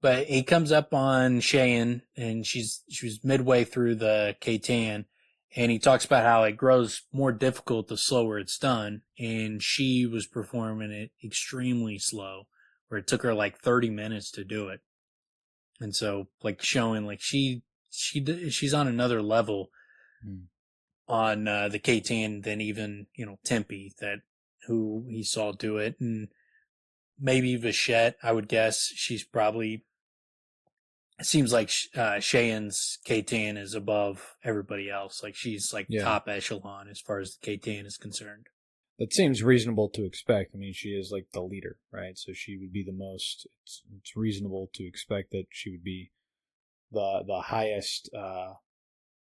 But he comes up on Cheyenne, and she was midway through the Ketan, and he talks about how it grows more difficult the slower it's done, and she was performing it extremely slow, where it took her like 30 minutes to do it. And so, like, showing like she's on another level on the Ketan than even Tempe, that who he saw do it. And maybe Vachette, I would guess she's probably. It seems like Cheyenne's Ketan is above everybody else. Like, she's like top echelon as far as the Ketan is concerned. That seems reasonable to expect. I mean, she is like the leader, right? So she would be the most. It's reasonable to expect that she would be the highest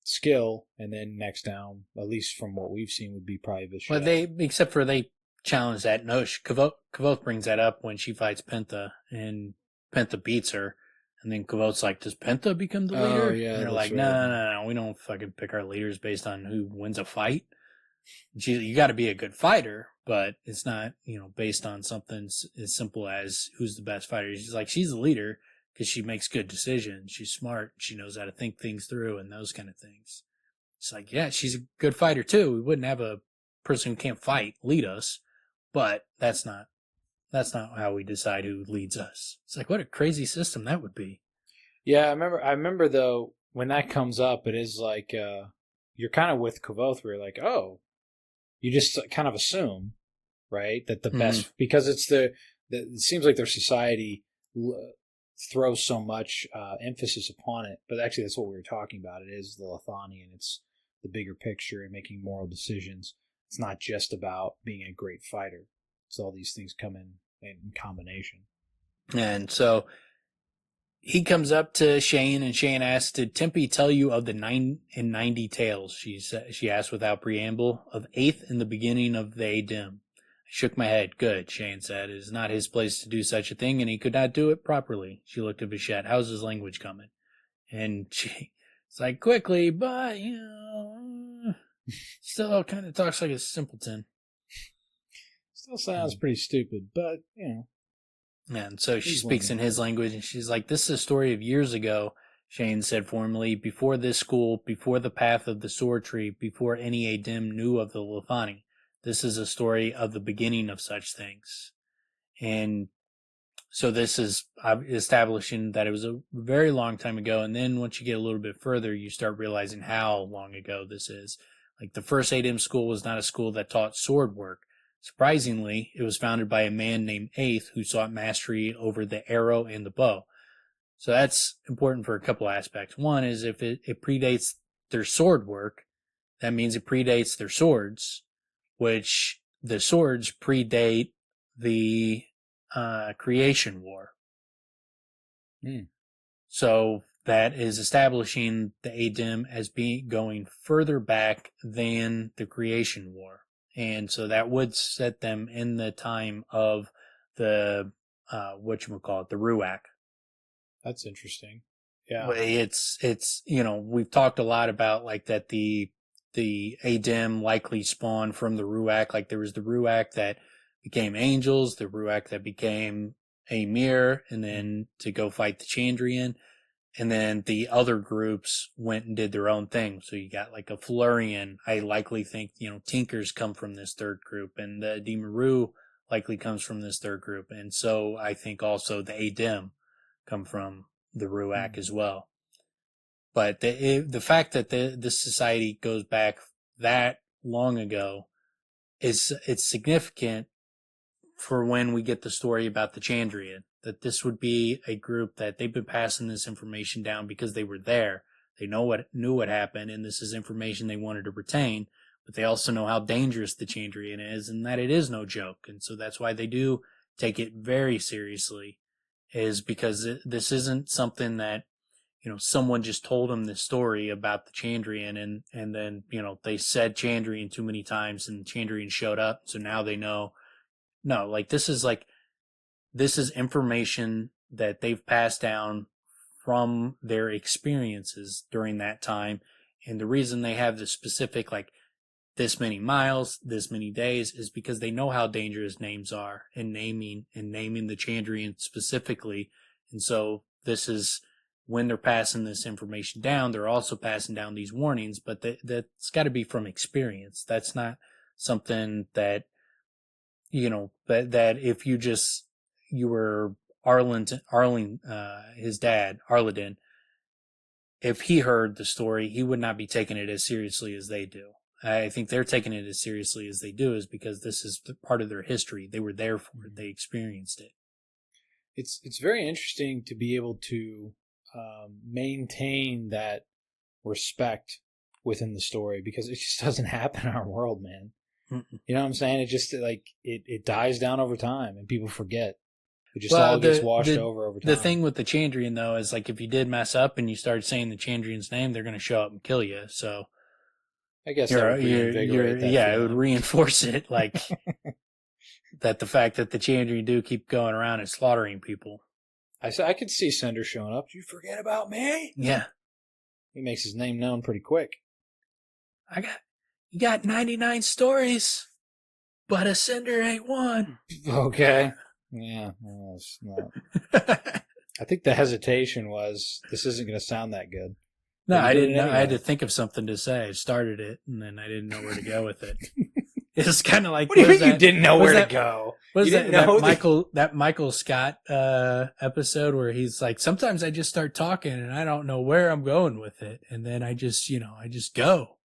skill, and then next down, at least from what we've seen, would be probably Vachette. Well, except for they challenge that notion. Kavoth brings that up when she fights Penta, and Penta beats her. And then Kavoth's like, does Penta become the leader? Oh, yeah. And they're like, no, we don't fucking pick our leaders based on who wins a fight. You got to be a good fighter, but it's not, based on something as simple as who's the best fighter. She's like, she's the leader because she makes good decisions. She's smart. She knows how to think things through and those kind of things. It's like, yeah, she's a good fighter too. We wouldn't have a person who can't fight lead us, but that's not how we decide who leads us. It's like, what a crazy system that would be. Yeah, I remember though, when that comes up, it is like, you're kind of with Kavoth where you're like, oh, you just kind of assume, right, that the best, because it's it seems like their society throws so much emphasis upon it, but actually that's what we were talking about. It is the Lethani, and it's the bigger picture and making moral decisions. It's not just about being a great fighter. So all these things come in combination. And so he comes up to Shane, and Shane asks, did Tempe tell you of the 9 and 90 tales? She asked without preamble. Of 8th in the beginning of the Adem. I shook my head. Good, Shane said. It is not his place to do such a thing, and he could not do it properly. She looked at Vachette. How's his language coming? And it's like, quickly, but, still kind of talks like a simpleton. Still sounds pretty stupid, but, And so she speaks in his language, and she's like, this is a story of years ago, Shane said formally, before this school, before the path of the sword tree, before any Adem knew of the Lethani. This is a story of the beginning of such things. And so this is establishing that it was a very long time ago, and then once you get a little bit further, you start realizing how long ago this is. Like, the first Adem school was not a school that taught sword work. Surprisingly, it was founded by a man named Eighth who sought mastery over the arrow and the bow. So that's important for a couple aspects. One is if it predates their sword work, that means it predates their swords, which the swords predate the creation war. So that is establishing the Adem as being going further back than the creation war. And so that would set them in the time of the, the Ruach. That's interesting. Yeah. It's, we've talked a lot about like that the Adem likely spawned from the Ruach. Like, there was the Ruach that became angels, the Ruach that became Amir, and then to go fight the Chandrian. And then the other groups went and did their own thing. So you got like a Florian. I likely think, Tinkers come from this third group, and the Dimaru likely comes from this third group. And so I think also the Adem come from the Ruach as well. But the fact that this society goes back that long ago it's significant for when we get the story about the Chandrian, that this would be a group that they've been passing this information down because they were there. They knew what happened, and this is information they wanted to retain, but they also know how dangerous the Chandrian is and that it is no joke. And so that's why they do take it very seriously, is because this isn't something that, someone just told them this story about the Chandrian, and then, they said Chandrian too many times and Chandrian showed up. So now they know. No, this is information that they've passed down from their experiences during that time. And the reason they have the specific, this many miles, this many days, is because they know how dangerous names are, and naming the Chandrian specifically. And so this is when they're passing this information down, they're also passing down these warnings, but that's got to be from experience. That's not something that, that if you were his dad, Arlington, if he heard the story, he would not be taking it as seriously as they do. I think they're taking it as seriously as they do is because this is part of their history. They were there for it. They experienced it. It's very interesting to be able to maintain that respect within the story, because it just doesn't happen in our world, man. Mm-mm. You know what I'm saying? It just it dies down over time and people forget. It just all gets washed over time. The thing with the Chandrian, though, is like if you did mess up and you started saying the Chandrian's name, they're going to show up and kill you. So I guess it would reinforce it, like that the fact that the Chandrian do keep going around and slaughtering people. I could see Cinder showing up. You forget about me? Yeah. He makes his name known pretty quick. You got 99 stories, but a Cinder ain't one. Okay. Yeah. Well, it's not. I think the hesitation was, this isn't going to sound that good. No, I didn't know. Anyway. I had to think of something to say. I started it, and then I didn't know where to go with it. It's kind of like, what do you mean you didn't know where to go? Was that Michael Scott episode where he's like, sometimes I just start talking and I don't know where I'm going with it, and then I just go.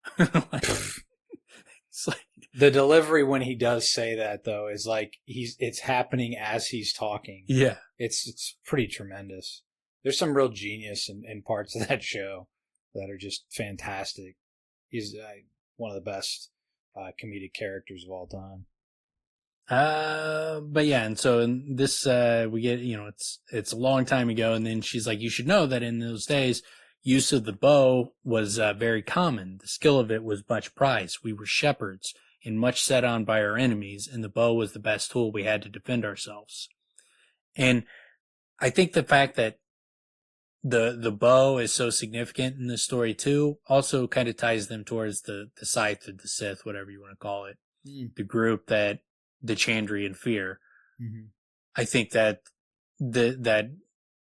It's like the delivery when he does say that, though, is like it's happening as he's talking. Yeah, it's pretty tremendous. There's some real genius in parts of that show that are just fantastic. He's one of the best comedic characters of all time. But yeah, and so in this, we get, it's a long time ago, and then she's like, you should know that in those days, use of the bow was very common. The skill of it was much prized. We were shepherds and much set on by our enemies, and the bow was the best tool we had to defend ourselves. And I think the fact that the bow is so significant in this story too also kind of ties them towards the Scythe or the Sith, whatever you want to call it, the group that the Chandrian fear. Mm-hmm. I think that that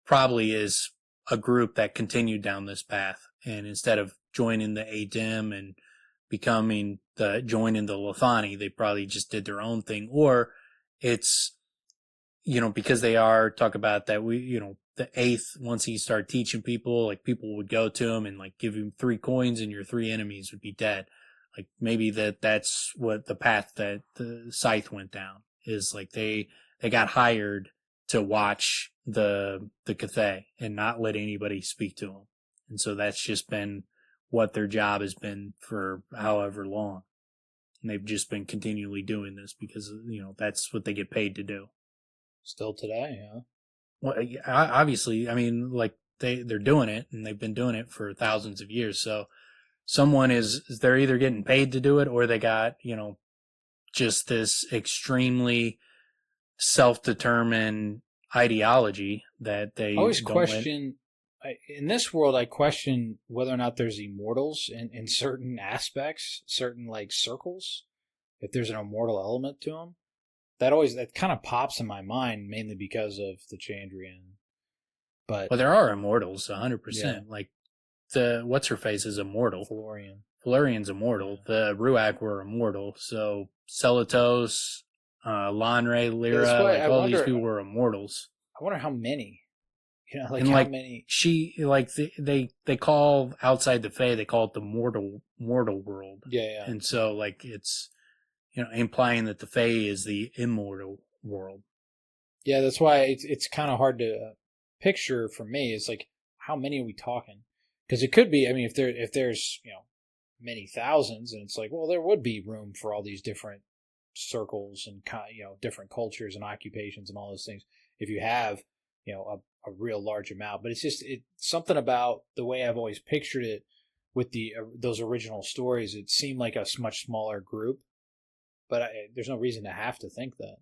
probably is a group that continued down this path, and instead of joining the Adem and joining the Lethani, they probably just did their own thing. Or it's, because they talk about that the 8th, once he started teaching people, like people would go to him and like give him 3 coins and your 3 enemies would be dead. Like maybe that's what the path that the Scythe went down is, like they got hired to watch the Cathay and not let anybody speak to them. And so that's just been what their job has been for however long. And they've just been continually doing this because, that's what they get paid to do. Still today, huh? Well, obviously, I mean, like they're doing it, and they've been doing it for thousands of years. So someone they're either getting paid to do it, or they got, just this extremely self-determined ideology that they always question. In this world, I question whether or not there's immortals in certain aspects, certain like circles. If there's an immortal element to them. That kind of pops in my mind, mainly because of the Chandrian. But there are immortals, 100%. Yeah. Like what's her face is immortal. Valerian's immortal. Yeah. The Ruach were immortal. So Celatos, Lanre, Lyra, all these people were immortals. I wonder how many. How many? They call outside the Fae, they call it the mortal world. Yeah. And so like it's, implying that the Fae is the immortal world. Yeah, that's why it's kind of hard to picture for me. It's like, how many are we talking? Because it could be, I mean, if there's many thousands, and it's like, well, there would be room for all these different circles and different cultures and occupations and all those things. If you have a real large amount, but it's something about the way I've always pictured it with those original stories. It seemed like a much smaller group. But there's no reason to have to think that.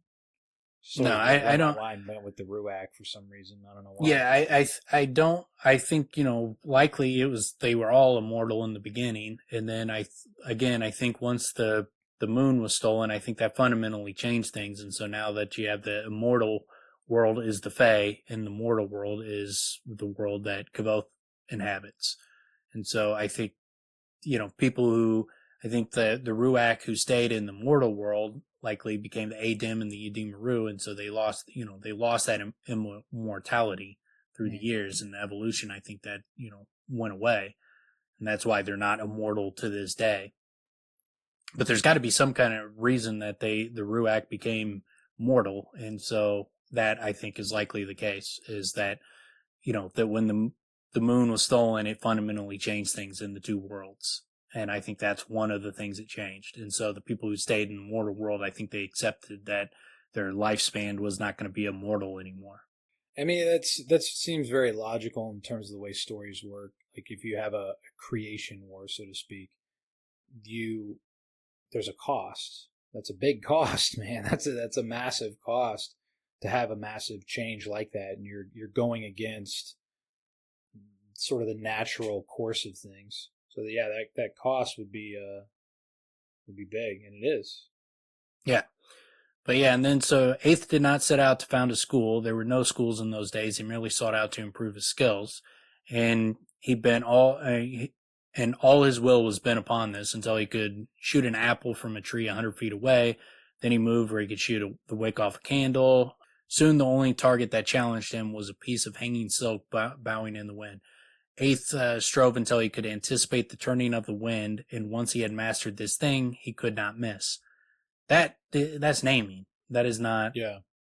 I don't. I went with the Ruach for some reason. I don't know why. Yeah, I don't. I think likely they were all immortal in the beginning, and then I think once the moon was stolen, I think that fundamentally changed things, and so now that you have the immortal world is the Fae, and the mortal world is the world that Kavoth inhabits. And so I think, I think the Ruach who stayed in the mortal world likely became the Adem and the Ydimaru, and so they lost that immortality through the years and the evolution. I think that, went away, and that's why they're not immortal to this day. But there's got to be some kind of reason that the Ruach became mortal, and so that I think is likely the case, is that, that when the moon was stolen, it fundamentally changed things in the two worlds. And I think that's one of the things that changed. And so the people who stayed in the mortal world, I think they accepted that their lifespan was not going to be immortal anymore. I mean, that seems very logical in terms of the way stories work. Like if you have a creation war, so to speak, there's a cost. That's a big cost, man. That's a massive cost to have a massive change like that, and you're going against sort of the natural course of things. So yeah, that cost would be big, and it is. Yeah. But yeah, and then so Eighth did not set out to found a school. There were no schools in those days. He merely sought out to improve his skills, and all his will was bent upon this until he could shoot an apple from a tree 100 feet away. Then he moved where he could shoot the wick off a candle. Soon the only target that challenged him was a piece of hanging silk bowing in the wind. Eighth strove until he could anticipate the turning of the wind, and once he had mastered this thing, he could not miss. That's naming. That is not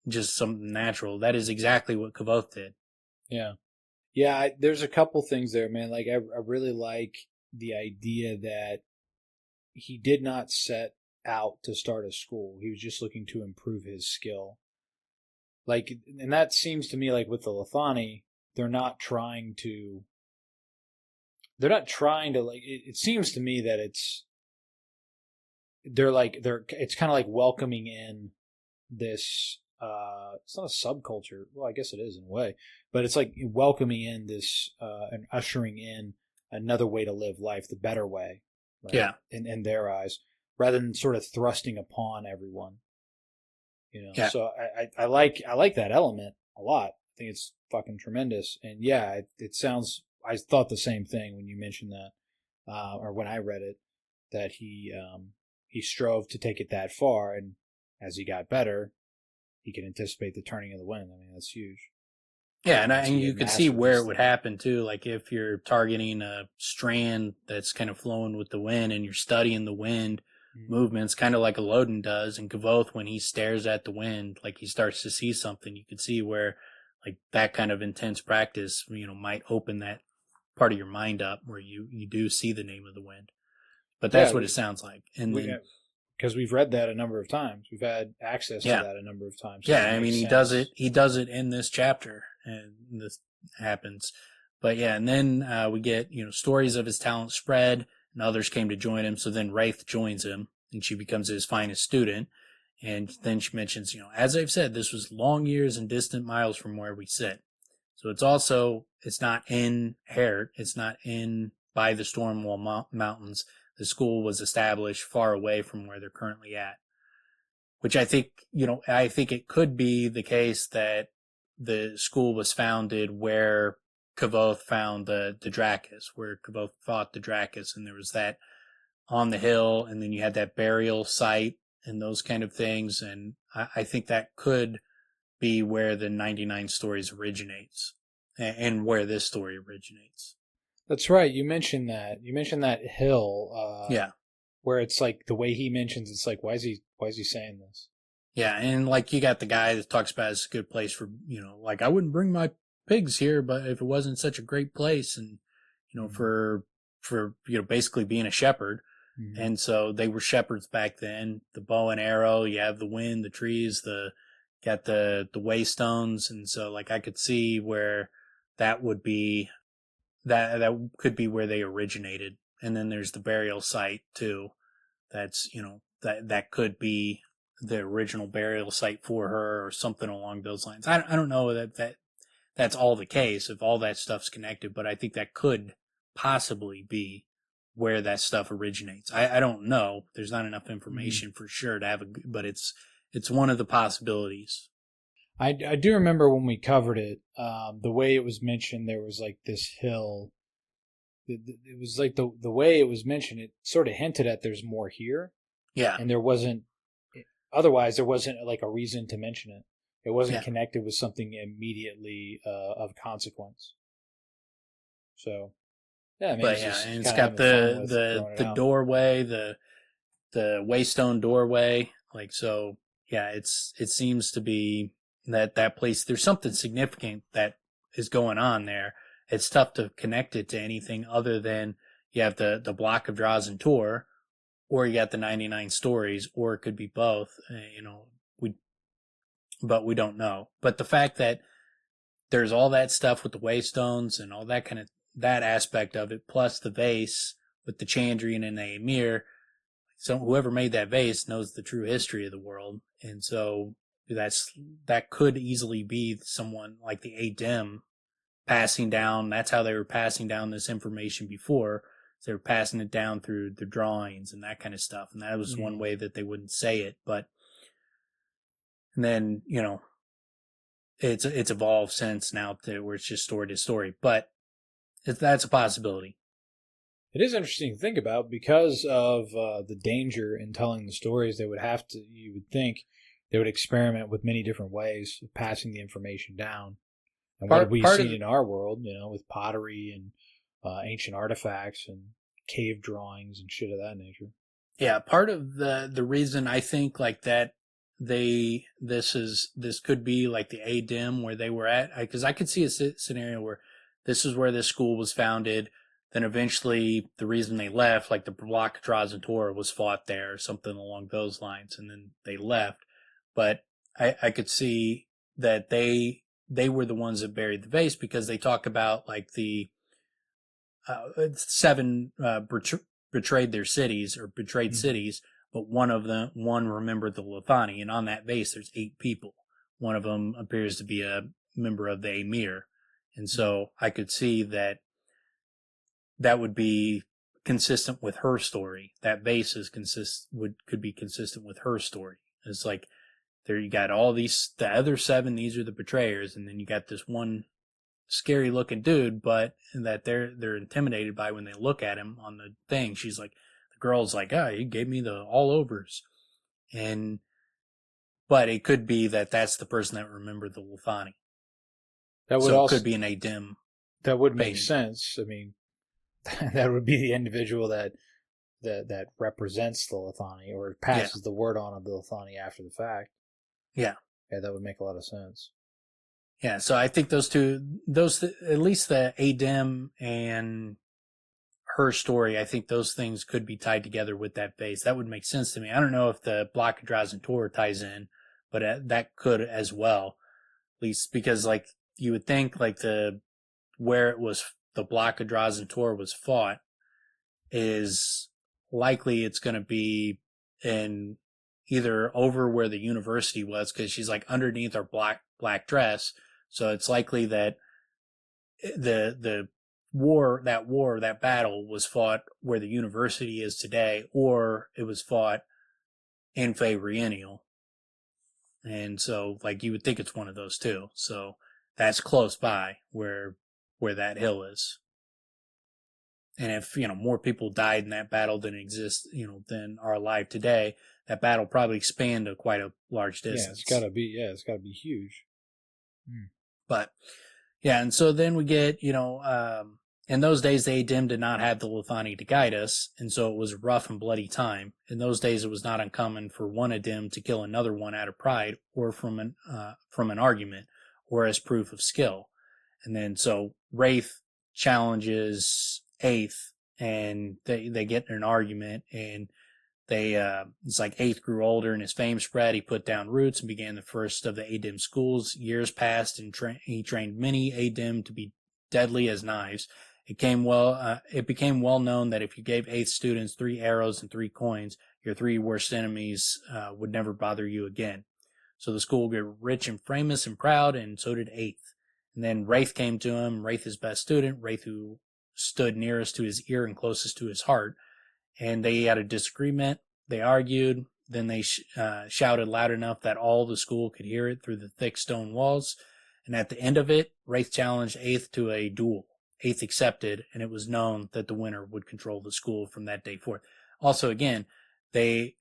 just something natural. That is exactly what Kavoth did. Yeah. Yeah, there's a couple things there, man. Like, I really like the idea that he did not set out to start a school. He was just looking to improve his skill. Like, and that seems to me like with the Lethani, they're not trying to like, it seems to me that it's kind of like welcoming in this, it's not a subculture. Well, I guess it is in a way, but it's like welcoming in this, and ushering in another way to live life, the better way. Right? Yeah. In their eyes, rather than sort of thrusting upon everyone. Yeah. So I like that element a lot. I think it's fucking tremendous. And yeah, it sounds, I thought the same thing when you mentioned that, or when I read it, that he strove to take it that far, and as he got better, he could anticipate the turning of the wind. I mean, that's huge. Yeah, and you could see where it would happen too. Like if you're targeting a strand that's kind of flowing with the wind, and you're studying the wind movements, kind of like Elodin does. And Kavoth, when he stares at the wind, like he starts to see something, you could see where like that kind of intense practice, might open that part of your mind up where you do see the name of the wind. But that's what it sounds like. And because we've read that a number of times. We've had access to that a number of times. So I mean, he does it in this chapter, and this happens. But yeah, and then we get, stories of his talent spread, and others came to join him. So then Wraith joins him, and she becomes his finest student. And then she mentions, as I've said, this was long years and distant miles from where we sit. So it's not in Heret. It's not in by the Stormwall Mountains. The school was established far away from where they're currently at, which I think it could be the case that the school was founded where Kavoth found the Drakis, where Kavoth fought the Drakis, and there was that on the hill, and then you had that burial site and those kind of things. And I think that could be where the 99 Stories originates, and where this story originates. That's right. You mentioned that. You mentioned that hill. Where it's like the way he mentions, it's like, why is he saying this? Yeah, and like you got the guy that talks about it's a good place for, like I wouldn't bring my pigs here, but if it wasn't such a great place, and for basically being a shepherd. Mm-hmm. And so they were shepherds back then. The bow and arrow, you have the wind, the trees, got the Waystones, and so like I could see where that would be. That could be where they originated. And then there's the burial site too. That's, that could be the original burial site for her, or something along those lines. I don't know that's all the case, if all that stuff's connected, but I think that could possibly be where that stuff originates. I don't know. There's not enough information for sure to have but it's one of the possibilities. I do remember when we covered it, the way it was mentioned, there was like this hill. It was like the way it was mentioned, it sort of hinted at there's more here. Yeah. And there wasn't, otherwise, there wasn't like a reason to mention it. It wasn't connected with something immediately of consequence. So, yeah, I mean, and it's got the doorway, the Waystone doorway. Like, so, yeah, it seems to be that place, there's something significant that is going on there. It's tough to connect it to anything other than you have the block of Drazen Tor, or you got the 99 stories, or it could be both. But we don't know. But the fact that there's all that stuff with the Waystones and all that kind of, that aspect of it, plus the vase with the Chandrian and the Emir, so whoever made that vase knows the true history of the world. And so that could easily be someone like the Adem passing down. That's how they were passing down this information before. They were passing it down through the drawings and that kind of stuff. And that was one way that they wouldn't say it. But, and then, it's evolved since now to where it's just story to story. But that's a possibility. It is interesting to think about because of the danger in telling the stories. They would have to, you would think, they would experiment with many different ways of passing the information down. And what we've seen in our world, with pottery and ancient artifacts and cave drawings and shit of that nature. Yeah, part of the reason I think like that this could be like the Adem where they were at, because I could see a scenario where this is where this school was founded. Then eventually the reason they left, like the block of Drazen Tor was fought there or something along those lines, and then they left. But I could see that they were the ones that buried the vase because they talk about like the 7 betrayed their cities or betrayed cities, but one remembered the Lethani, and on that vase there's 8 people. One of them appears to be a member of the Emir, and so I could see that would be consistent with her story. That vase could be consistent with her story. It's like there you got all the other 7, these are the betrayers, and then you got this one scary looking dude, but that they're intimidated by when they look at him on the thing. She's like, the girl's like, he gave me the all overs. But it could be that that's the person that remembered the Lethani. It could be an Adem. That would make sense. I mean, that would be the individual that represents the Lethani or passes the word on of the Lethani after the fact. Yeah. Yeah, that would make a lot of sense. Yeah, so I think those at least the Adem and her story, I think those things could be tied together with that vase. That would make sense to me. I don't know if the block of Drazen Tor ties in, but that could as well. At least because like you would think like where it was, the block of Drazen Tor was fought is likely it's going to be in either over where the university was, because she's like underneath her black dress. So it's likely that that battle was fought where the university is today, or it was fought in Fabrienial. And so like you would think it's one of those two. So that's close by where that hill is. And if, more people died in that battle than than are alive today, that battle probably expand to quite a large distance. Yeah, it's gotta be huge. But yeah, and so then we get, in those days, the Adem did not have the Lethani to guide us, and so it was a rough and bloody time. In those days, it was not uncommon for one Adem to kill another one out of pride or from an argument or as proof of skill. And then so Wraith challenges Eighth, and they get in an argument, and it's like Eighth grew older and his fame spread. He put down roots and began the first of the Adem schools. Years passed, and he trained many Adem to be deadly as knives. It became well known that if you gave Eighth students 3 arrows and 3 coins, your 3 worst enemies would never bother you again. So the school grew rich and famous and proud, and so did Eighth. And then Wraith came to him, Wraith his best student, Wraith who stood nearest to his ear and closest to his heart. And they had a disagreement. They argued. Then they shouted loud enough that all the school could hear it through the thick stone walls. And at the end of it, Wraith challenged Eighth to a duel. Eighth accepted, and it was known that the winner would control the school from that day forth. Also, again, they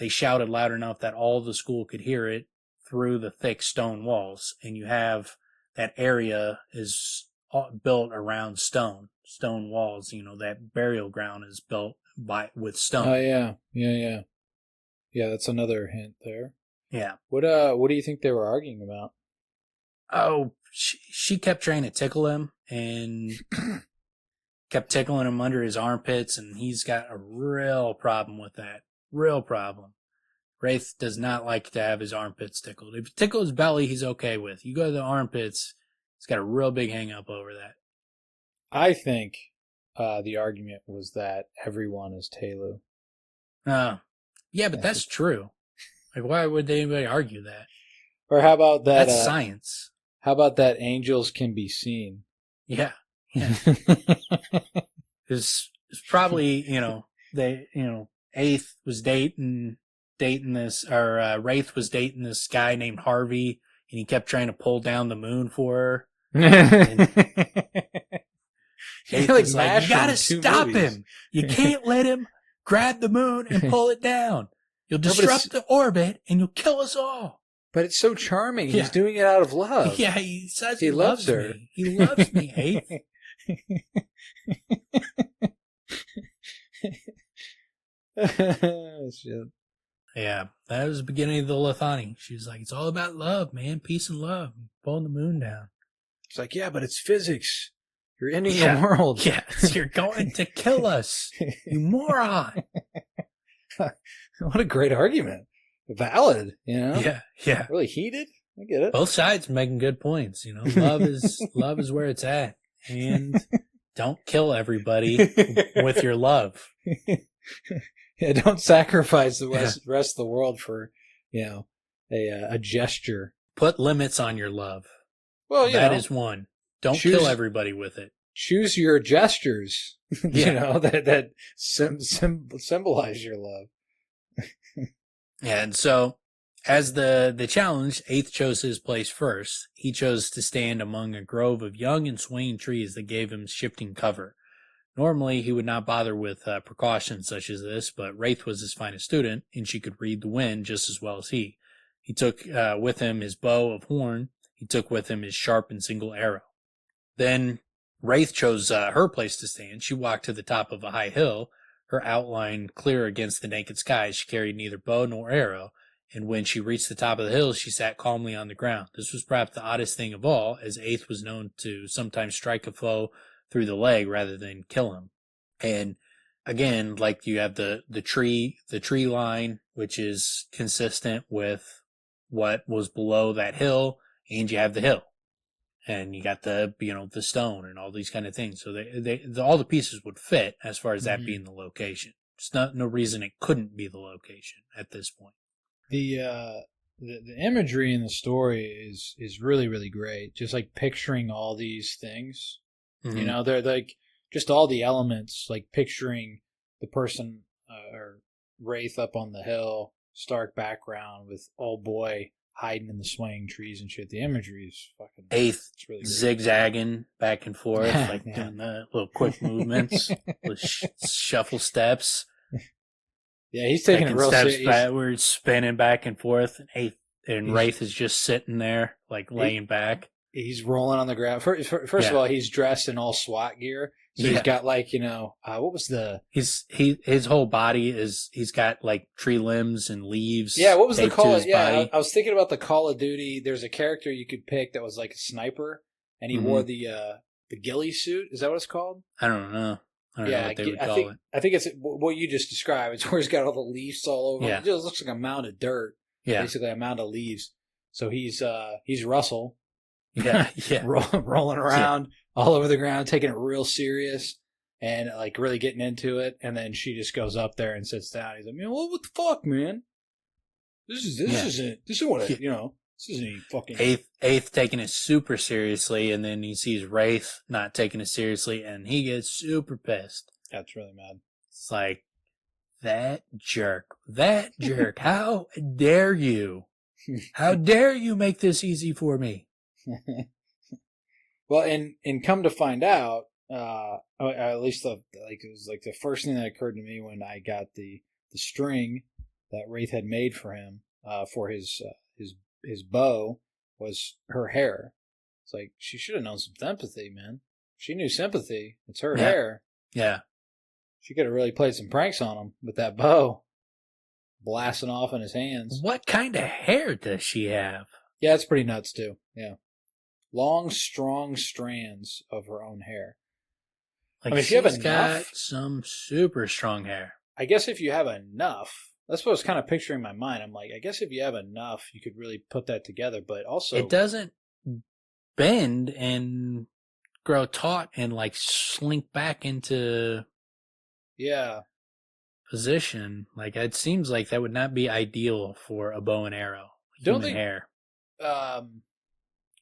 shouted loud enough that all the school could hear it through the thick stone walls. And you have that area is built around stone walls. That burial ground is built with stone. Oh yeah. Yeah, that's another hint there. Yeah. What do you think they were arguing about? Oh, she kept trying to tickle him and kept tickling him under his armpits, and he's got a real problem with that. Real problem. Wraith does not like to have his armpits tickled. If you tickle his belly, he's okay with. You go to the armpits, he's got a real big hang up over that. I think the argument was that everyone is Telu. Yeah, but that's true. Like, why would anybody argue that? Or how about that? That's science. How about that angels can be seen? Yeah. It's probably, Eighth was dating this, or Wraith was dating this guy named Harvey, and he kept trying to pull down the moon for her. Eighth was like, you gotta stop him. You can't let him grab the moon and pull it down. You'll disrupt the orbit, and you'll kill us all. But it's so charming. Yeah. He's doing it out of love. Yeah, he says he loves her. Me. He loves me, Eighth. Shit. Yeah, that was the beginning of the Lethani. She was like, it's all about love, man. Peace and love. Pulling the moon down. It's like, yeah, but it's physics. You're ending the world. Yeah, you're going to kill us. You moron. What a great argument. Valid, Yeah. Really heated. I get it. Both sides making good points. Love is where it's at, and don't kill everybody with your love. Yeah, don't sacrifice the rest of the world for a gesture. Put limits on your love. Well, that is one. Don't kill everybody with it. Choose your gestures. That symbolize your love. Yeah, and so as the challenge, Eighth chose his place first. He chose to stand among a grove of young and swaying trees that gave him shifting cover. Normally, he would not bother with precautions such as this, but Wraith was his finest student, and she could read the wind just as well as he. He took with him his bow of horn. He took with him his sharp and single arrow. Then Wraith chose her place to stand. She walked to the top of a high hill, her outline clear against the naked sky. She carried neither bow nor arrow, and when she reached the top of the hill, she sat calmly on the ground. This was perhaps the oddest thing of all, as Eighth was known to sometimes strike a foe through the leg rather than kill him. And again, like you have the tree line, which is consistent with what was below that hill, and you have the hill. And you got the stone and all these kind of things. So all the pieces would fit as far as that being the location. There's no reason it couldn't be the location at this point. The imagery in the story is really, really great. Just like picturing all these things, they're like just all the elements, like picturing the person or Wraith up on the hill, stark background with old boy hiding in the swaying trees and shit. The imagery is fucking... Eighth really zigzagging back and forth, like doing the little quick movements, with shuffle steps. Yeah, he's taking it real serious. Backwards, spinning back and forth. And Wraith is just sitting there, like laying back. He's rolling on the ground. First of all, he's dressed in all SWAT gear. So he's got like, what was the... His whole body is, he's got like tree limbs and leaves. Yeah, what was the call? Yeah, I was thinking about the Call of Duty. There's a character you could pick that was like a sniper, and he wore the ghillie suit. Is that what it's called? I don't know. I don't know what they would call it. I think it's what you just described. It's where he's got all the leaves all over. Yeah. It just looks like a mound of dirt. Yeah. Basically a mound of leaves. So he's Russell. Yeah. rolling around all over the ground, taking it real serious and like really getting into it. And then she just goes up there and sits down. He's like, man, what the fuck, man? This isn't what this isn't any fucking... Eighth taking it super seriously, and then he sees Wraith not taking it seriously, and he gets super pissed. That's really mad. It's like, That jerk. That jerk. How dare you? How dare you make this easy for me? Well, and come to find out, at least it was like the first thing that occurred to me when I got the string that Wraith had made for him for his bow was her hair. It's like she should have known some sympathy, man. She knew sympathy. It's her hair. Yeah. She could have really played some pranks on him with that bow, blasting off in his hands. What kind of hair does she have? Yeah, it's pretty nuts too. Yeah. Long, strong strands of her own hair. Like, I mean, if you have enough, got some super strong hair. I guess if you have enough, that's what I was kind of picturing in my mind. I'm like, I guess if you have enough, you could really put that together. But also, it doesn't bend and grow taut and like slink back into position. Like, it seems like that would not be ideal for a bow and arrow. Don't think hair.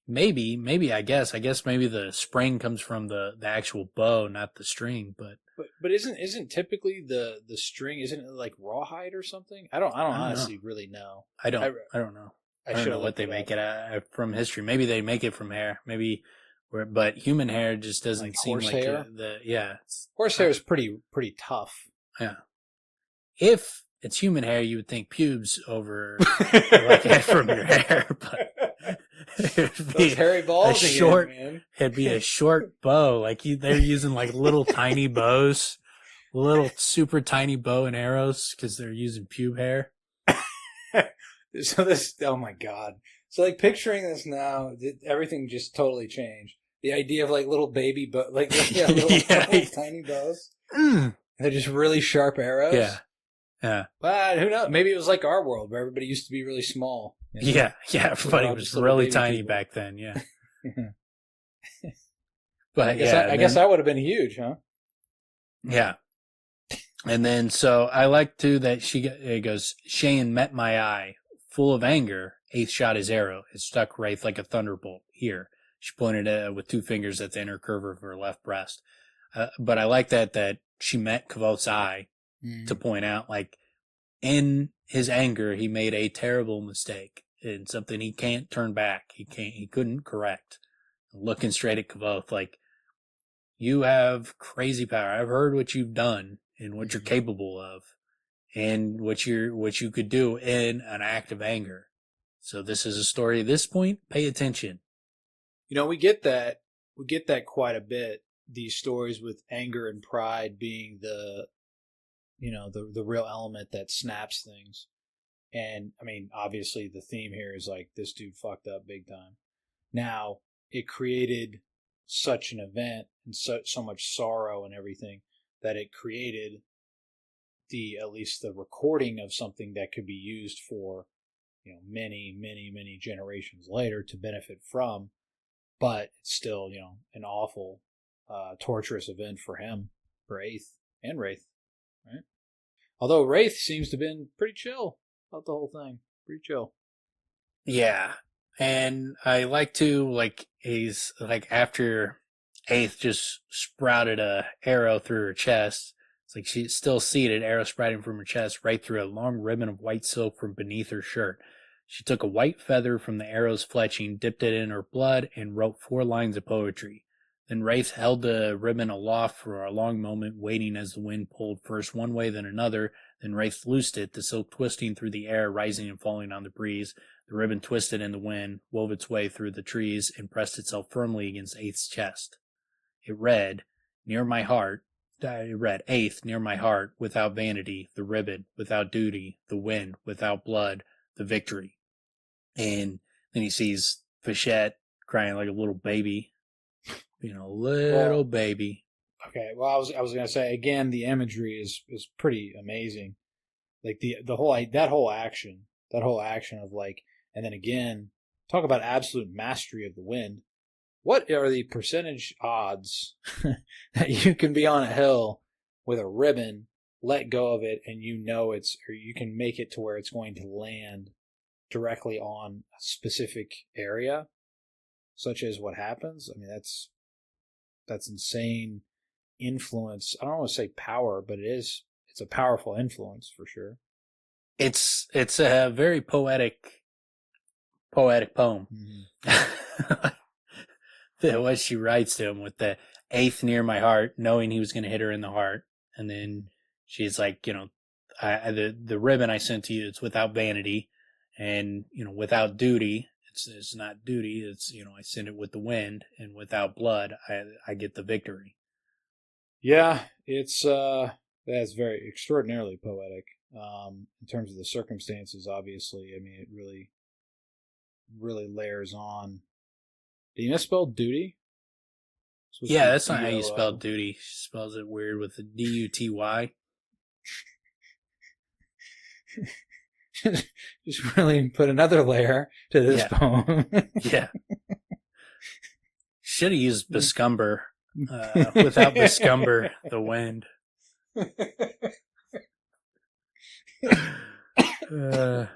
Maybe I guess maybe the spring comes from the actual bow, not the string. But isn't typically the string, isn't it like rawhide or something? I don't honestly really know. I don't know. I don't know what they make it from history. Maybe they make it from hair. Maybe, but human hair just doesn't like seem like hair? Horse hair is pretty tough. Yeah. If it's human hair, you would think pubes over like that from your hair, but. Those hairy balls short, again, man. It'd be a short bow. Like they're using like little tiny bows, little super tiny bow and arrows because they're using pube hair. So this, oh my God. So like picturing this now, everything just totally changed. The idea of like little baby little tiny bows. They're just really sharp arrows. Yeah. But who knows? Maybe it was like our world where everybody used to be really small. You know? Yeah. Everybody was really tiny back then. Yeah. But I guess I would have been huge, huh? Yeah. And then so I like too that it goes, Shane met my eye, full of anger. Eighth shot his arrow. It struck Wraith like a thunderbolt. Here, she pointed with two fingers at the inner curve of her left breast. But I like that she met Kavoth's eye to point out, like, in his anger, he made a terrible mistake and something he can't turn back. He couldn't correct. Looking straight at Kavoth, like, you have crazy power. I've heard what you've done and what you're capable of and what you could do in an act of anger. So this is a story at this point. Pay attention. You know, we get that quite a bit. These stories with anger and pride being the real element that snaps things. And I mean, obviously the theme here is like, this dude fucked up big time. Now, it created such an event and so much sorrow and everything that it created at least the recording of something that could be used for, many, many, many generations later to benefit from. But it's still, an awful, torturous event for him, for Eighth and Wraith, right? Although Wraith seems to have been pretty chill about the whole thing. Pretty chill. Yeah. And I like to, like, he's, like, after Eighth just sprouted a arrow through her chest, it's like she's still seated, arrow sprouting from her chest, right through a long ribbon of white silk from beneath her shirt. She took a white feather from the arrow's fletching, dipped it in her blood, and wrote 4 lines of poetry. Then Wraith held the ribbon aloft for a long moment, waiting as the wind pulled first one way, then another. Then Wraith loosed it, the silk twisting through the air, rising and falling on the breeze. The ribbon twisted in the wind, wove its way through the trees, and pressed itself firmly against Eighth's chest. It read, Eighth, near my heart, without vanity, the ribbon, without duty, the wind, without blood, the victory. And then he sees Fichette crying like a little baby. Baby. Okay, well, I was going to say, again, the imagery is pretty amazing. Like that whole action of like, and then again, talk about absolute mastery of the wind. What are the percentage odds that you can be on a hill with a ribbon, let go of it, and or you can make it to where it's going to land directly on a specific area, such as what happens? I mean, that's insane influence. I don't want to say power, but it's it's a powerful influence for sure. It's a very poetic poem. Mm-hmm. What she writes to him with the eighth near my heart, knowing he was going to hit her in the heart, and then she's like, the ribbon I sent to you, it's without vanity, and without duty. It's not duty. It's I send it with the wind, and without blood, I get the victory. Yeah, that's very extraordinarily poetic. In terms of the circumstances, obviously, I mean, it really, really layers on. Did you misspell duty? Yeah, that's not how you spell duty. She spells it weird with a D-U-T-Y. Just really put another layer to this poem. Yeah. Should have used Bescumber. Without Bescumber, the wind. You're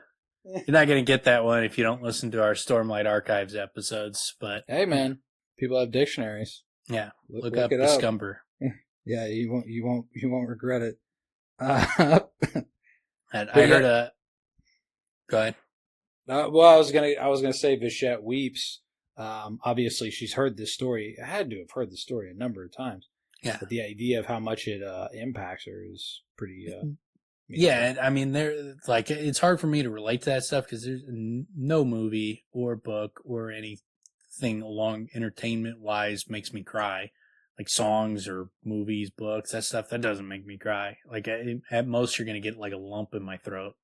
not going to get that one if you don't listen to our Stormlight Archives episodes. But hey, man, people have dictionaries. Yeah, look up Bescumber. Yeah, you won't regret it. I heard a. Go ahead. Well, I was gonna say Vachette weeps. Obviously, she's heard this story. I had to have heard the story a number of times. Yeah, but the idea of how much it impacts her is pretty. Yeah, I mean, it's hard for me to relate to that stuff because there's no movie or book or anything along entertainment wise makes me cry. Like songs or movies, books, that stuff, that doesn't make me cry. Like at most you're going to get like a lump in my throat.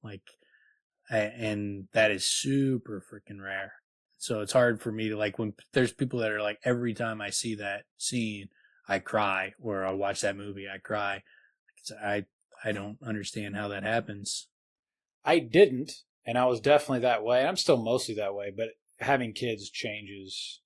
And that is super freaking rare. So it's hard for me to when there's people that are like, every time I see that scene, I cry, or I watch that movie, I cry. I don't understand how that happens. I didn't, and I was definitely that way. I'm still mostly that way, but having kids changes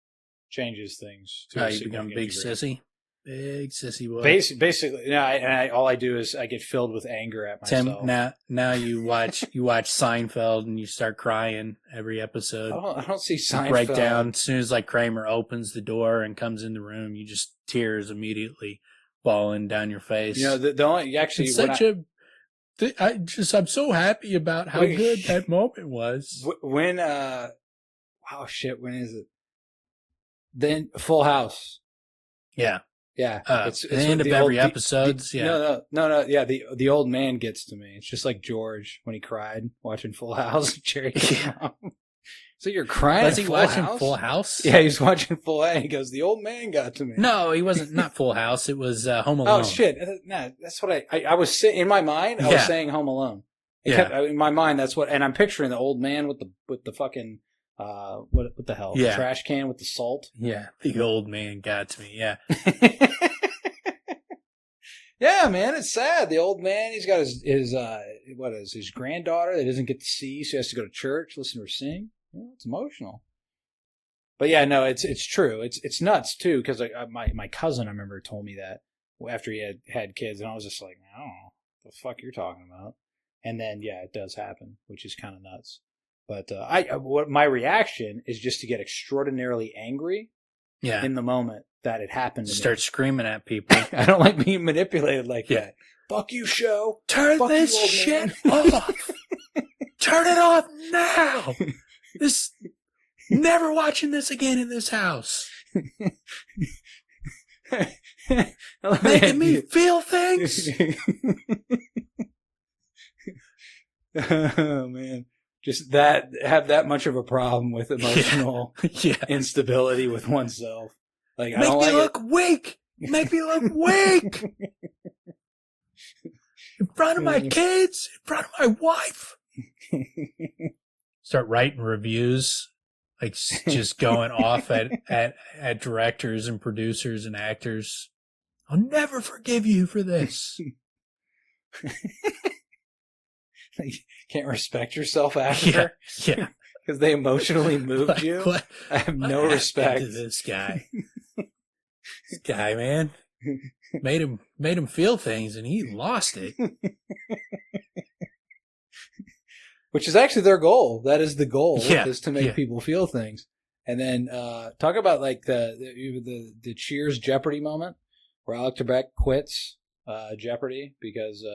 things. You become big sissy? Big sissy boy. Basically, all I do is I get filled with anger at myself. Tim, now you watch Seinfeld and you start crying every episode. I don't see Seinfeld. You break down as soon as Kramer opens the door and comes in the room. You just tears immediately falling down your face. The only actually I'm so happy about how good that moment was. When when is it? Then Full House. Yeah. Yeah. It's the end of every episode. No. Yeah. The old man gets to me. It's just like George when he cried watching Full House. Jerry came out. So you're crying? Was he watching Full House? Yeah, he was watching Full House. He goes, the old man got to me. No, he wasn't. Not Full House. It was Home Alone. Oh shit! No, that's what I was saying in my mind. I was saying Home Alone. In my mind, that's what. And I'm picturing the old man with the fucking what the hell? Yeah. The trash can with the salt. Yeah, the old man got to me. Yeah. Yeah, man, it's sad. The old man, he's got his granddaughter that he doesn't get to see, so he has to go to church, listen to her sing. Yeah, it's emotional. But yeah, no, it's true. It's nuts too, because my cousin, I remember, told me that after he had kids, and I was just like, I don't know what the fuck you're talking about. And then yeah, it does happen, which is kind of nuts. But what my reaction is just to get extraordinarily angry. Yeah. In the moment that it happened to Start screaming at people. I don't like being manipulated like that. Fuck you, show. Turn this shit off. Turn it off now. Never watching this again in this house. Making me feel things. Oh man. Just have that much of a problem with emotional instability with oneself. Like, Make me look weak. Make me look weak. In front of my kids, in front of my wife. Start writing reviews, just going off at directors and producers and actors. I'll never forgive you for this. You can't respect yourself after? Yeah. Because they emotionally moved you? I have no respect. To this guy. This guy, man. Made him feel things and he lost it. Which is actually their goal. That is the goal, is to make people feel things. And then talk about the Cheers Jeopardy moment where Alec Trebek quits Jeopardy because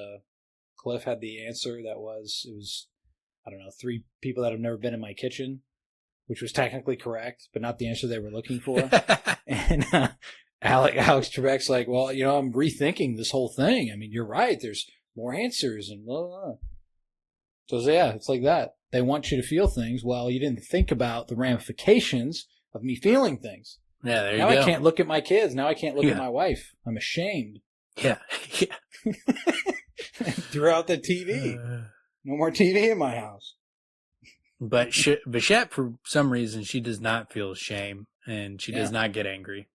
Cliff had the answer it was, I don't know, 3 people that have never been in my kitchen, which was technically correct, but not the answer they were looking for. And Alex Trebek's like, well, I'm rethinking this whole thing. I mean, you're right. There's more answers and blah, blah, blah. So yeah, it's like that. They want you to feel things. Well, you didn't think about the ramifications of me feeling things. Yeah, there you go. go. Now I can't look at my kids. Now I can't look at my wife. I'm ashamed. Yeah. Throughout the TV. No more TV in my house. But Bichette, for some reason, she does not feel shame, and she does not get angry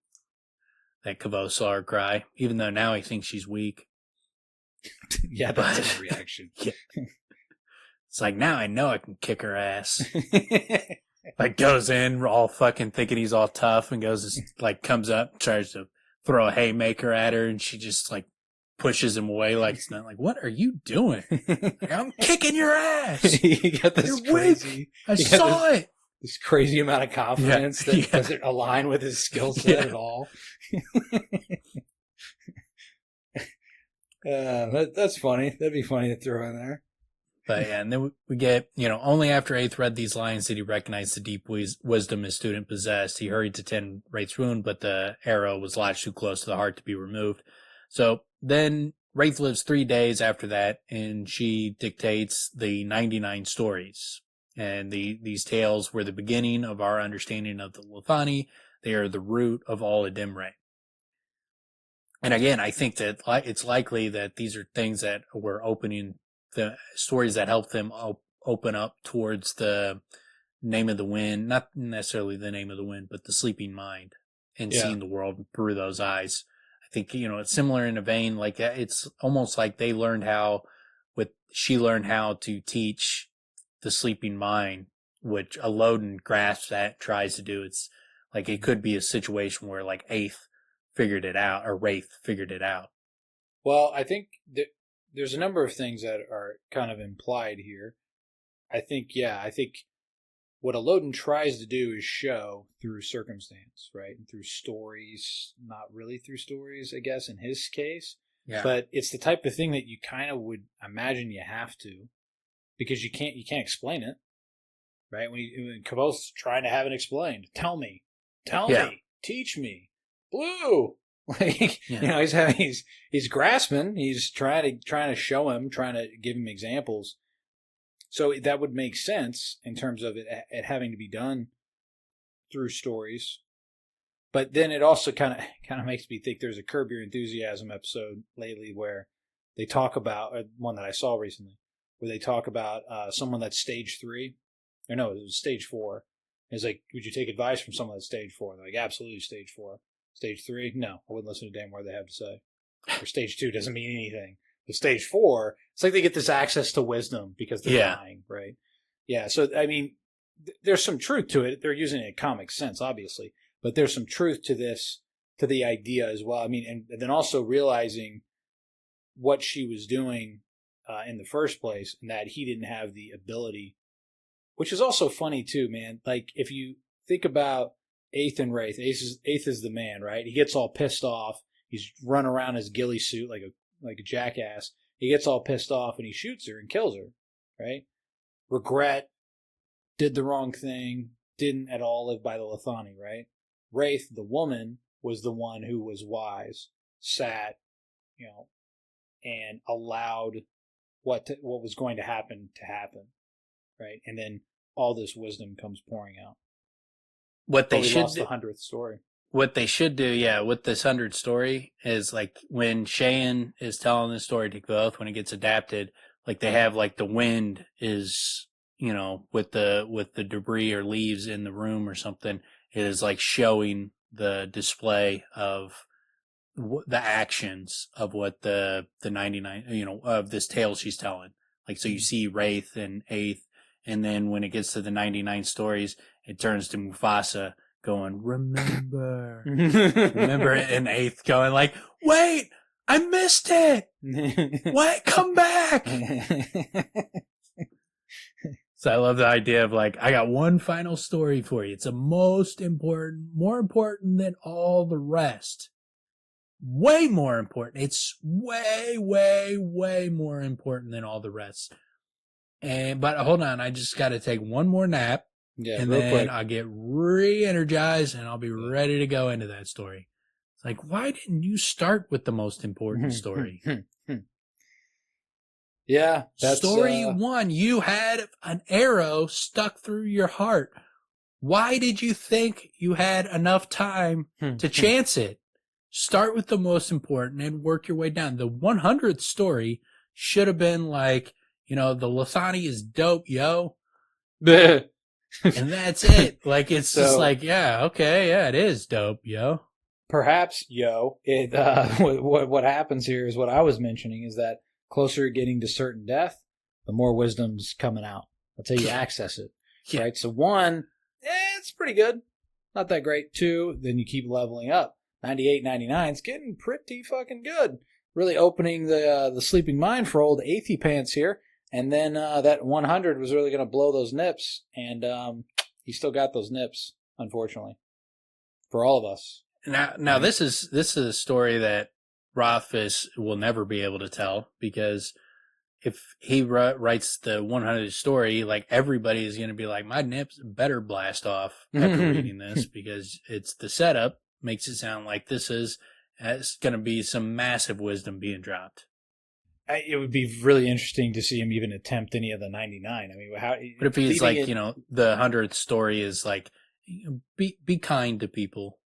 that Kavos saw her cry, even though now he thinks she's weak. Yeah, that's his reaction. Yeah. It's like, now I know I can kick her ass. Like, goes in all fucking thinking he's all tough, and comes up, tries to throw a haymaker at her, and she just, pushes him away like it's not. Like, what are you doing? Like, I'm kicking your ass. You got this You're crazy. Weak. I saw it. This crazy amount of confidence that doesn't align with his skill set at all. That's funny. That'd be funny to throw in there. But yeah, and then we get, only after Eighth read these lines did he recognize the deep wisdom his student possessed. He hurried to tend Wraith's wound, but the arrow was lodged too close to the heart to be removed. So then Wraith lives 3 days after that, and she dictates the 99 stories. And these tales were the beginning of our understanding of the Lethani. They are the root of all Adem. And again, I think that it's likely that these are things that were opening the stories that help them open up towards the name of the wind, not necessarily the name of the wind, but the sleeping mind, and seeing the world through those eyes. I think, it's similar in a vein, like it's almost like she learned how to teach the sleeping mind, which a Loden grasps that, tries to do. It's like, it could be a situation where Eighth figured it out, or Wraith figured it out. Well, I think there's a number of things that are kind of implied here. I think what a Loden tries to do is show through circumstance, right? And through stories, not really through stories, I guess, in his case. Yeah. But it's the type of thing that you kind of would imagine you have to, because you can't explain it, right? When Kavos trying to have it explained, tell me, teach me, Blue. He's grasping. He's trying to show him, trying to give him examples. So that would make sense in terms of it having to be done through stories. But then it also kind of makes me think there's a Curb Your Enthusiasm episode lately where they talk about, one that I saw recently, where they talk about someone that's stage 3. Or no, it was stage 4. It's like, would you take advice from someone that's stage 4? They're like, absolutely stage 4. Stage 3? No, I wouldn't listen to damn word they have to say. Or stage 2 doesn't mean anything. But stage 4, it's like they get this access to wisdom because they're dying, right? Yeah, so, I mean, there's some truth to it. They're using it in comic sense, obviously. But there's some truth to this, to the idea as well. I mean, and then also realizing what she was doing in the first place, and that he didn't have the ability, which is also funny too, man. Like, if you think about Eighth and Wraith, Eighth is the man, right? He gets all pissed off. He's run around his ghillie suit like a jackass. He gets all pissed off and he shoots her and kills her, right? Regret, did the wrong thing, didn't at all live by the Lethani, right? Wraith, the woman, was the one who was wise, sat, and allowed what was going to happen, right? And then all this wisdom comes pouring out. What they should lost the 100th story. What they should do, with this 100th story, is like when Cheyenne is telling the story to both, when it gets adapted, like they have like the wind is, with the debris or leaves in the room or something, it is like showing the display of the actions of what the 99, of this tale she's telling. Like, so you see Wraith and Eighth, and then when it gets to the 99 stories, it turns to Mufasa going, remember, and Eighth going like, wait, I missed it. What? Come back. So I love the idea of like, I got one final story for you. It's more important than all the rest. way more important. It's way, way, way more important than all the rest. But hold on, I just got to take one more nap. Yeah, and real then quick. I'll get re-energized and I'll be ready to go into that story. It's like, why didn't you start with the most important story? Yeah. That's, story 1, you had an arrow stuck through your heart. Why did you think you had enough time to chance it? Start with the most important and work your way down. The 100th story should have been like, the Lethani is dope, yo. And that's it. Like, it's just like, yeah, okay, yeah, it is dope, yo. Perhaps, what happens here is what I was mentioning is that closer you're getting to certain death, the more wisdom's coming out. That's how you access it. Yeah. Right? So 1, it's pretty good. Not that great. 2, then you keep leveling up. 98, 99 is getting pretty fucking good. Really opening the sleeping mind for old Aethy Pants here. And then that 100 was really going to blow those nips. And he still got those nips, unfortunately, for all of us. Now this is a story that Rothfuss will never be able to tell, because if he writes the 100th story, like, everybody is going to be like, my nips better blast off after reading this, because it's the setup makes it sound like it's going to be some massive wisdom being dropped. It would be really interesting to see him even attempt any of the 99. I mean, but if he's like, the 100th story is like, be kind to people.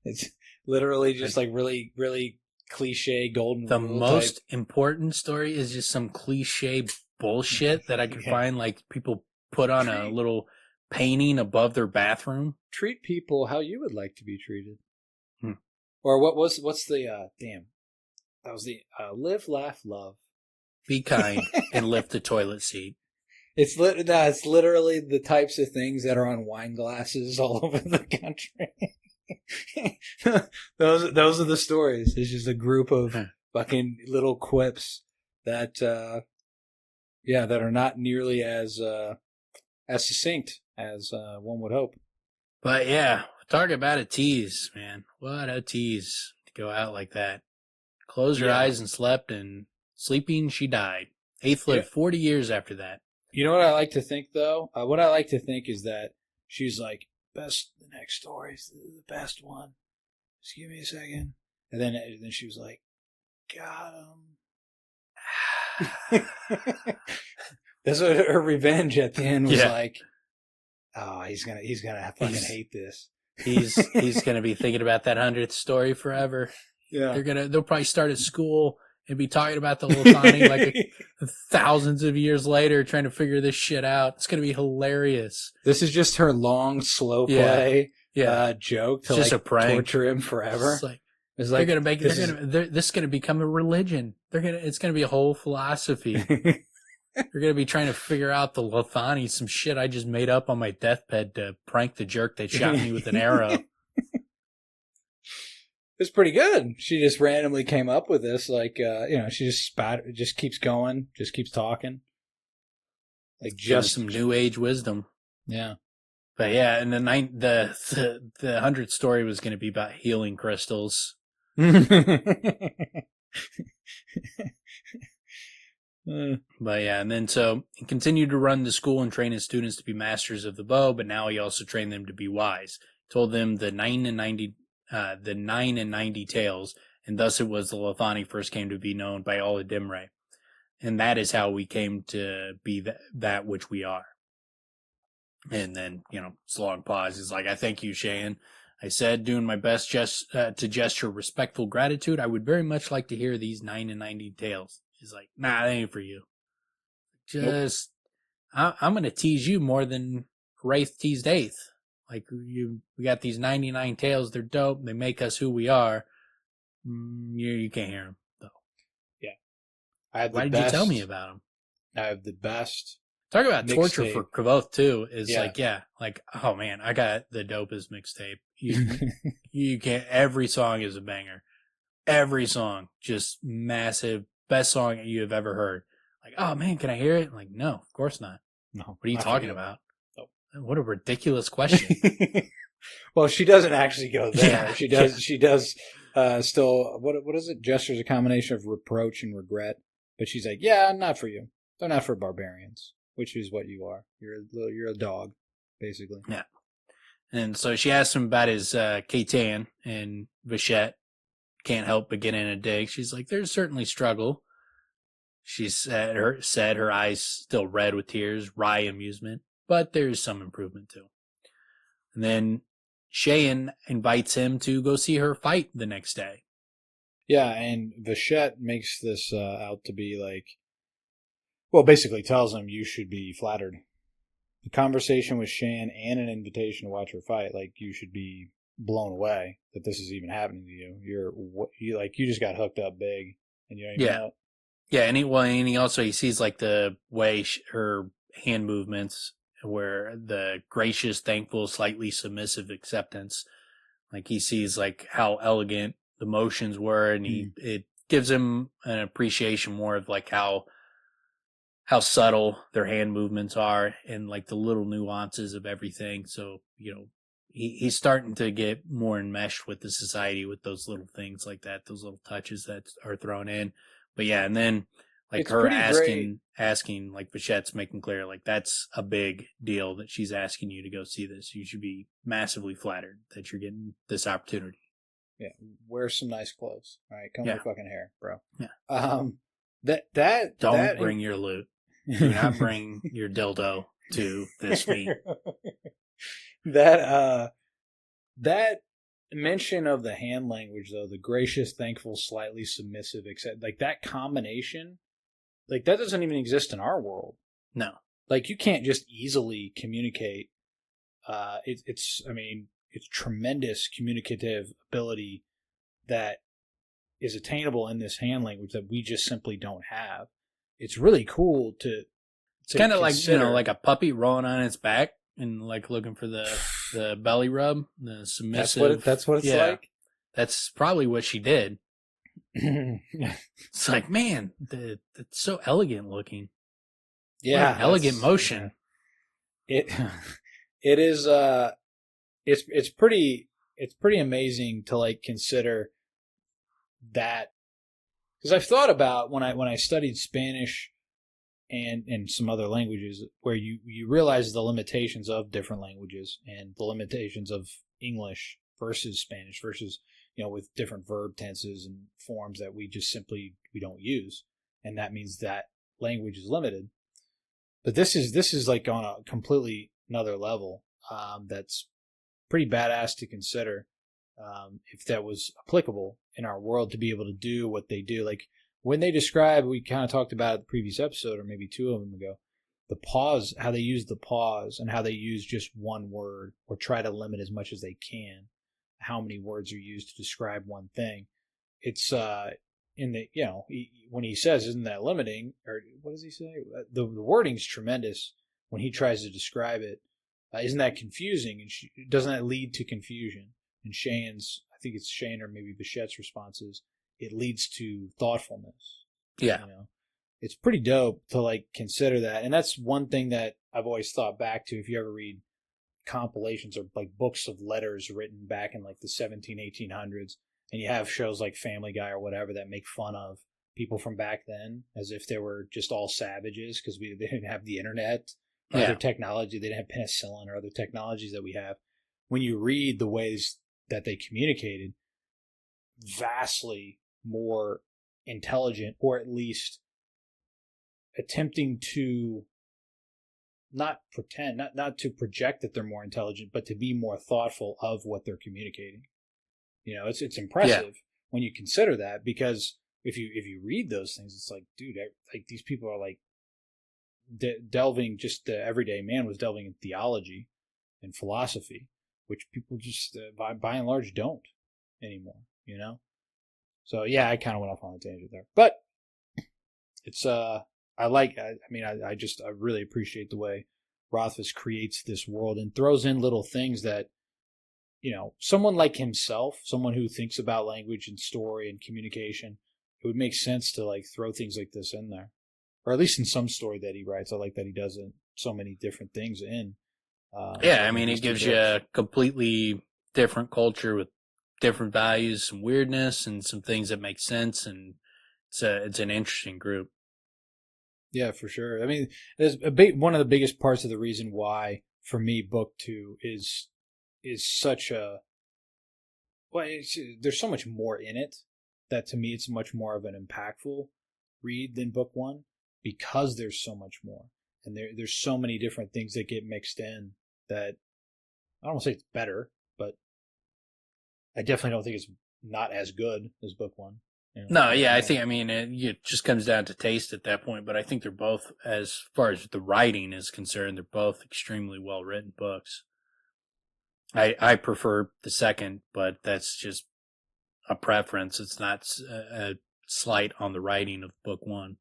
It's literally just like really, really cliche golden The rule most type. Important story is just some cliche bullshit that I could find, like, people put on a little painting above their bathroom. Treat people how you would like to be treated. Or what's the that was the live, laugh, love. Be kind and lift the toilet seat. It's literally the types of things that are on wine glasses all over the country. those are the stories. It's just a group of fucking little quips that that are not nearly as succinct as one would hope. But yeah, talk about a tease, man. What a tease to go out like that. Closed her eyes and slept, and sleeping she died. Aether lived 40 years after that. You know what I like to think, though? What I like to think is that she's like, the next story is the best one. Just give me a second. And then she was like, got him. That's what her revenge at the end was like. Oh, he's gonna fucking hate this. He's gonna be thinking about that 100th story forever. Yeah, they'll probably start at school and be talking about the Lethani like thousands of years later, trying to figure this shit out. It's gonna be hilarious. This is just her long, slow play joke to just a prank. Torture him forever. It's like they're gonna make this is gonna become a religion. It's gonna be a whole philosophy. You're going to be trying to figure out the Lethani, some shit I just made up on my deathbed to prank the jerk that shot me with an arrow. It's pretty good. She just randomly came up with this. Like, she just keeps going, just keeps talking. Like, just some new age wisdom. Yeah. But yeah, and the 100th story was going to be about healing crystals. But yeah, and then so he continued to run the school and train his students to be masters of the bow, but now he also trained them to be wise. Told them the 9 and 90 tales, and thus it was the Lethani first came to be known by all Ademre. And that is how we came to be that which we are. And then, it's a long pause. He's like, I thank you, Shayan. I said, doing my best to gesture respectful gratitude, I would very much like to hear these 9 and 90 tales. He's like, nah, that ain't for you. I'm going to tease you more than Wraith teased Aether. Like, we got these 99 tales. They're dope. They make us who we are. You can't hear them, though. Yeah. Why did you tell me about them? I have the best. Talk about torture for Kavoth, too. Is oh, man, I got the dopest mixtape. You can't. Every song is a banger. Every song. Just massive. Best song you have ever heard. Like, oh man, can I hear it? Like, no, of course not. No. What are you talking about? Oh. What a ridiculous question. Well, she doesn't actually go there. Yeah, She does. Yeah. She does. Still, what is it? Gestures a combination of reproach and regret. But she's like, yeah, not for you. They're not for barbarians, which is what you are. You're a dog, basically. Yeah. And so she asks him about his Ketan, and Vachette can't help but get in a dig. She's like, there's certainly struggle. She said her eyes still red with tears, wry amusement, but there's some improvement too. And then Cheyenne invites him to go see her fight the next day. Yeah, and Vachette makes this out to be like, well, basically tells him you should be flattered. The conversation with Cheyenne and an invitation to watch her fight, like you should be blown away that this is even happening to you. You just got hooked up big, and you don't even know it. Yeah, and he sees like the way her hand movements, where the gracious, thankful, slightly submissive acceptance. Like he sees like how elegant the motions were, and it gives him an appreciation more of like how subtle their hand movements are and like the little nuances of everything. So, he's starting to get more enmeshed with the society with those little things like that, those little touches that are thrown in. But yeah, and then like it's her asking like Vachette's making clear like that's a big deal that she's asking you to go see this. You should be massively flattered that you're getting this opportunity. Yeah, wear some nice clothes. All right, comb your fucking hair, bro. Yeah. Don't bring your loot. Do not bring your dildo to this meet. That mention of the hand language, though, the gracious, thankful, slightly submissive, except like that combination, like that doesn't even exist in our world. No, like you can't just easily communicate. It's tremendous communicative ability that is attainable in this hand language that we just simply don't have. It's really cool to. It's kind of like like a puppy rolling on its back and like looking for the belly rub, the submissive. That's what it's like. That's probably what she did. It's like, man, it's so elegant looking. Yeah, elegant motion. It is. It's pretty amazing to like consider that, because I've thought about when I studied Spanish and some other languages, where you realize the limitations of different languages and the limitations of English versus Spanish versus, with different verb tenses and forms that we just simply, we don't use. And that means that language is limited. But this is like on a completely another level. That's pretty badass to consider, if that was applicable in our world to be able to do what they do. Like, when they describe, we kind of talked about it the previous episode, or maybe two of them ago, the pause, how they use the pause and how they use just one word or try to limit as much as they can how many words are used to describe one thing. It's in the, when he says, isn't that limiting? Or what does he say? The wording's tremendous when he tries to describe it. Isn't that confusing? And doesn't that lead to confusion? And Cheyenne's, I think it's Cheyenne or maybe Vachette's response is, it leads to thoughtfulness. Yeah. It's pretty dope to like consider that. And that's one thing that I've always thought back to. If you ever read compilations or like books of letters written back in like the 1800s, and you have shows like Family Guy or whatever that make fun of people from back then as if they were just all savages because they didn't have the internet or other technology. They didn't have penicillin or other technologies that we have. When you read the ways that they communicated, vastly more intelligent, or at least attempting to not pretend, not to project that they're more intelligent, but to be more thoughtful of what they're communicating. It's impressive when you consider that, because if you read those things, it's like, dude, like these people are like delving, just the everyday man was delving in theology and philosophy, which people just by and large don't anymore, So yeah, I kind of went off on a tangent there, but it's I really appreciate the way Rothfuss creates this world and throws in little things that, someone like himself, someone who thinks about language and story and communication, it would make sense to like throw things like this in there, or at least in some story that he writes. I like that he does so many different things in. Yeah, I mean, it gives you a completely different culture with different values, some weirdness, and some things that make sense, and it's an interesting group. Yeah, for sure. I mean, there's one of the biggest parts of the reason why, for me, book 2 is such a there's so much more in it that to me it's much more of an impactful read than book 1 because there's so much more, and there's so many different things that get mixed in that I don't want to say it's better, but I definitely don't think it's not as good as book 1. You know? No, yeah, I mean, it just comes down to taste at that point, but I think they're both, as far as the writing is concerned, they're both extremely well written books. I prefer the second, but that's just a preference. It's not a slight on the writing of book 1.